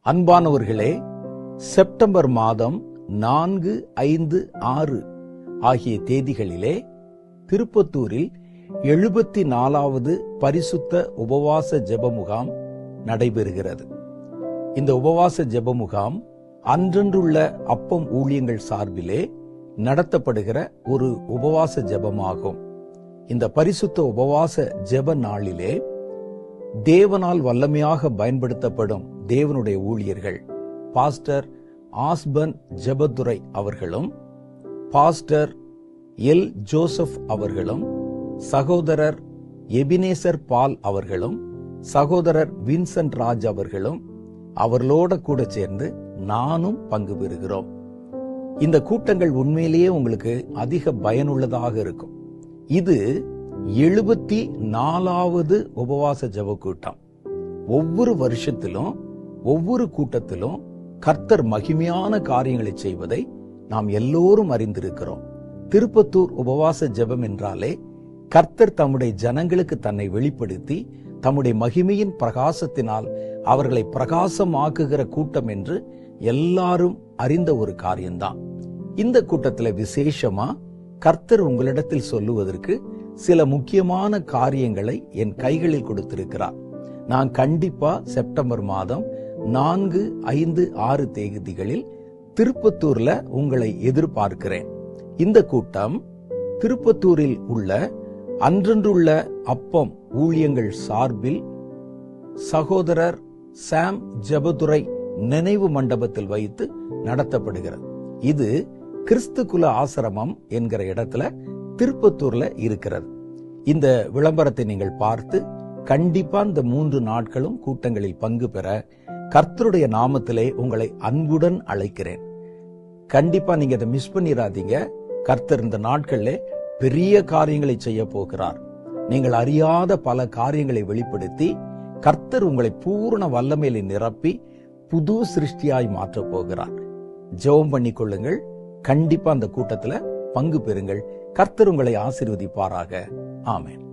அன்பானவர்களே, செப்டம்பர் மாதம் 4, 5, 6 ஆகிய தேதிகளிலே திருப்பத்தூரில் 74வது பரிசுத்த உபவாச ஜெப முகாம் நடைபெறுகிறது. இந்த உபவாச ஜெப முகாம் அன்றன்றுள்ள அப்பம் ஊழியங்கள் சார்பிலே நடத்தப்படுகிற ஒரு உபவாச ஜெபமாகும். இந்த பரிசுத்த உபவாச ஜெப நாளிலே தேவனால் வல்லமையாக பயன்படுத்தப்படும் தேவனுடைய ஊழியர்கள் பாஸ்டர் ஆஸ்பன் ஜெபதுரை அவர்களும், பாஸ்டர் எல் ஜோசப் அவர்களும், சகோதரர் எபினேசர் பால் அவர்களும், சகோதரர் வின்சென்ட் ராஜ் அவர்களும் அவர்களோட கூட சேர்ந்து நானும் பங்கு பெறுகிறோம். இந்த கூட்டங்கள் உண்மையிலேயே உங்களுக்கு அதிக பயனுள்ளதாக இருக்கும். இது 74வது உபவாச ஜெப கூட்டம். ஒவ்வொரு வருஷத்திலும் ஒவ்வொரு கூட்டத்திலும் கர்த்தர் மகிமையான காரியங்களை செய்வதை நாம் எல்லோரும் அறிந்திருக்கிறோம். திருப்பத்தூர் உபவாச ஜெபம் என்றாலே கர்த்தர் தம்முடைய ஜனங்களுக்கு தன்னை வெளிப்படுத்தி தம்முடைய மகிமையின் பிரகாசத்தினால் அவர்களை பிரகாசமாக்குகிற கூட்டம் என்று எல்லாரும் அறிந்த ஒரு காரியம்தான். இந்த கூட்டத்துல விசேஷமா கர்த்தர் உங்களிடத்தில் சொல்லுவதற்கு சில முக்கியமான காரியங்களை என் கைகளில் கொடுத்திருக்கிறார். நான் கண்டிப்பா செப்டம்பர் மாதம் 4, 5, 6 தேதிகளில் திருப்பத்தூர்ல உங்களை எதிர்பார்க்கிறேன். இந்த கூட்டம் திருப்பத்தூரில் உள்ள அன்றன்றுள்ள அப்பம் ஊழியங்கள் சார்பில் சகோதரர் சாம் ஜெபதுரை நினைவு மண்டபத்தில் வைத்து நடத்தப்படுகிறது. இது கிறிஸ்துகுல ஆசிரமம் என்கிற இடத்துல திருப்பத்தூர்ல இருக்கிறது. இந்த விளம்பரத்தை நீங்கள் பார்த்து கண்டிப்பா இந்த 3 நாட்களும் கூட்டங்களில் பங்கு பெற கர்த்தருடைய நாமத்திலே உங்களை அன்புடன் அழைக்கிறேன். கண்டிப்பா நீங்க அதை மிஸ் பண்ணிடாதீங்க. கர்த்தர் இந்த நாட்கள்ல பெரிய காரியங்களை செய்ய போகிறார். நீங்கள் அறியாத பல காரியங்களை வெளிப்படுத்தி கர்த்தர் உங்களை பூரண வல்லமையிலே நிரப்பி புது சிருஷ்டியாய் மாற்றப் போகிறார். ஜெபம் பண்ணிக்கொள்ளுங்கள். கண்டிப்பா அந்த கூட்டத்துல பங்கு பெறுங்கள். கர்த்தர் உங்களை ஆசீர்வதிப்பாராக. ஆமென்.